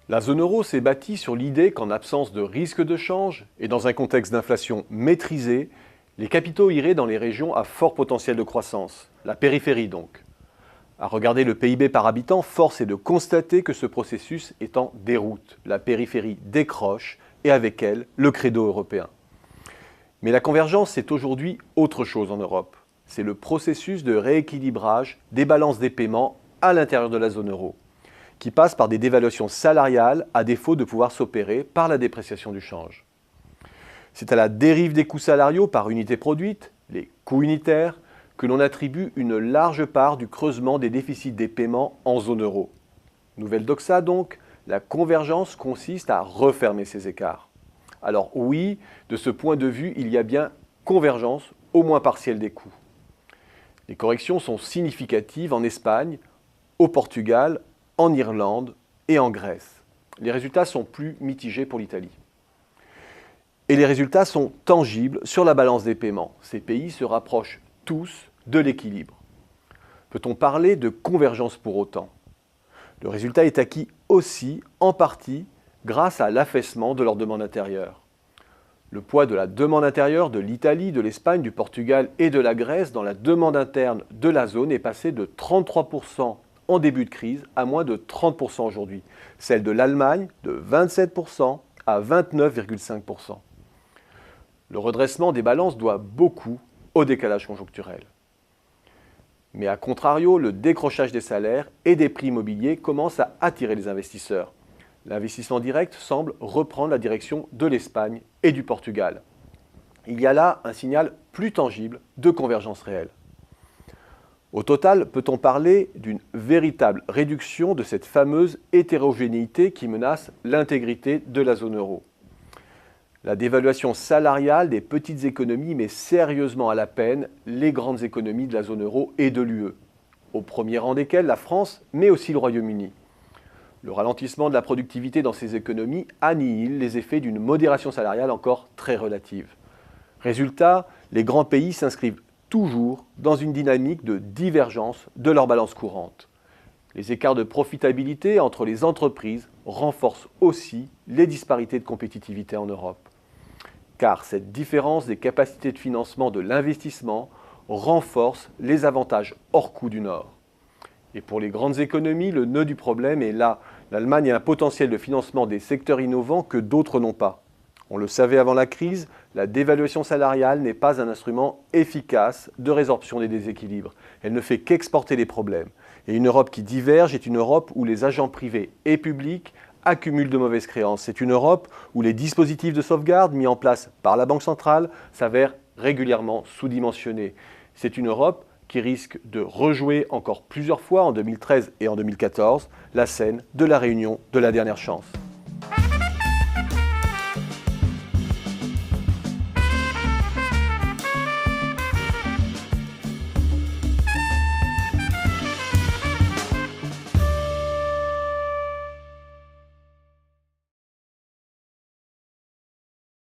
La zone euro s'est bâtie sur l'idée qu'en absence de risque de change et dans un contexte d'inflation maîtrisée, les capitaux iraient dans les régions à fort potentiel de croissance, la périphérie donc. À regarder le PIB par habitant, force est de constater que ce processus est en déroute. La périphérie décroche et avec elle, le credo européen. Mais la convergence, c'est aujourd'hui autre chose en Europe. C'est le processus de rééquilibrage des balances des paiements à l'intérieur de la zone euro, qui passe par des dévaluations salariales à défaut de pouvoir s'opérer par la dépréciation du change. C'est à la dérive des coûts salariaux par unité produite, les coûts unitaires, que l'on attribue une large part du creusement des déficits des paiements en zone euro. Nouvelle doxa donc, la convergence consiste à refermer ces écarts. Alors oui, de ce point de vue, il y a bien convergence, au moins partielle des coûts. Les corrections sont significatives en Espagne, au Portugal, en Irlande et en Grèce. Les résultats sont plus mitigés pour l'Italie. Et les résultats sont tangibles sur la balance des paiements. Ces pays se rapprochent tous de l'équilibre. Peut-on parler de convergence pour autant? Le résultat est acquis aussi, en partie, grâce à l'affaissement de leur demande intérieure. Le poids de la demande intérieure de l'Italie, de l'Espagne, du Portugal et de la Grèce dans la demande interne de la zone est passé de 33% en début de crise à moins de 30% aujourd'hui. Celle de l'Allemagne de 27% à 29,5%. Le redressement des balances doit beaucoup au décalage conjoncturel. Mais à contrario, le décrochage des salaires et des prix immobiliers commence à attirer les investisseurs. L'investissement direct semble reprendre la direction de l'Espagne et du Portugal. Il y a là un signal plus tangible de convergence réelle. Au total, peut-on parler d'une véritable réduction de cette fameuse hétérogénéité qui menace l'intégrité de la zone euro? La dévaluation salariale des petites économies met sérieusement à la peine les grandes économies de la zone euro et de l'UE, au premier rang desquelles la France, mais aussi le Royaume-Uni. Le ralentissement de la productivité dans ces économies annihile les effets d'une modération salariale encore très relative. Résultat, les grands pays s'inscrivent toujours dans une dynamique de divergence de leur balance courante. Les écarts de profitabilité entre les entreprises renforcent aussi les disparités de compétitivité en Europe. Car cette différence des capacités de financement de l'investissement renforce les avantages hors coût du Nord. Et pour les grandes économies, le nœud du problème est là. L'Allemagne a un potentiel de financement des secteurs innovants que d'autres n'ont pas. On le savait avant la crise, la dévaluation salariale n'est pas un instrument efficace de résorption des déséquilibres. Elle ne fait qu'exporter les problèmes. Et une Europe qui diverge est une Europe où les agents privés et publics accumulent de mauvaises créances. C'est une Europe où les dispositifs de sauvegarde mis en place par la Banque centrale s'avèrent régulièrement sous-dimensionnés. C'est une Europe qui risque de rejouer encore plusieurs fois en 2013 et en 2014 la scène de la réunion de la dernière chance.